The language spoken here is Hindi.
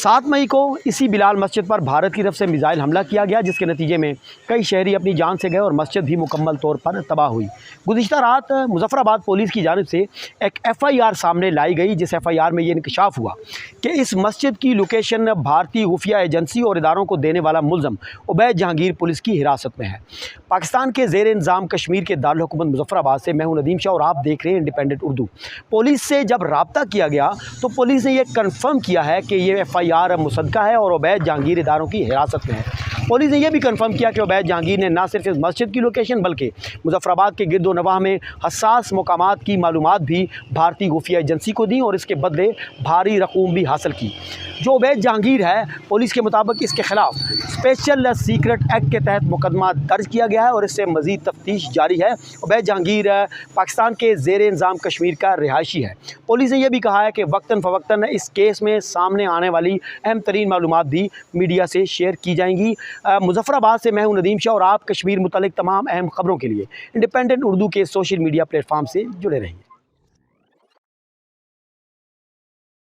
7 मई को इसी बिलाल मस्जिद पर भारत की तरफ से मिसाइल हमला किया गया, जिसके नतीजे में कई शहरी अपनी जान से गए और मस्जिद भी मुकम्मल तौर पर तबाह हुई। गुज़िश्ता रात मुजफ्फराबाद पुलिस की जानिब से एक FIR सामने लाई गई, जिस FIR में ये इंकशाफ हुआ कि इस मस्जिद की लोकेशन भारतीय खुफिया एजेंसी और इदारों को देने वाला मुल्ज़म उबैद जहांगीर पुलिस की हिरासत में है। पाकिस्तान के ज़ेर इंतज़ाम कश्मीर के दारुल हुकूमत मुजफ्फराबाद से मैं हूं नदीम शाह और आप देख रहे हैं इंडिपेंडेंट उर्दू। पुलिस से जब रब्ता किया गया तो पुलिस ने यह कन्फर्म किया है कि ये FIR मुसद्दका है और उबैद जहांगीर इदारों की हिरासत में है। पुलिस ने यह भी कन्फर्म किया कि उबैद जहांगीर ने न सिर्फ इस मस्जिद की लोकेशन बल्कि मुजफ्फराबाद के गिरदो नवाह में हसास मकामात की मालूमात भी भारतीय खुफिया एजेंसी को दी और इसके बदले भारी रकूम भी हासिल की। जो उबैद जहांगीर है, पुलिस के मुताबिक इसके खिलाफ स्पेशल सीक्रेट एक्ट के तहत मुकदमा दर्ज किया गया है और इससे मज़ीद तफ्तीश जारी है। उबैद जहांगीर पाकिस्तान के ज़ेर इंतज़ाम कश्मीर का रिहायशी है। पुलिस ने यह भी कहा है कि वक्तन फ़वक्तन इस केस में सामने आने वाली अहम तरीन मालूमात भी मीडिया से शेयर की जाएंगी। मुजफ्फराबाद से मैं हूं नदीम शाह और आप कश्मीर मुतल्लिक तमाम अहम खबरों के लिए इंडिपेंडेंट उर्दू के सोशल मीडिया प्लेटफॉर्म से जुड़े रहिए।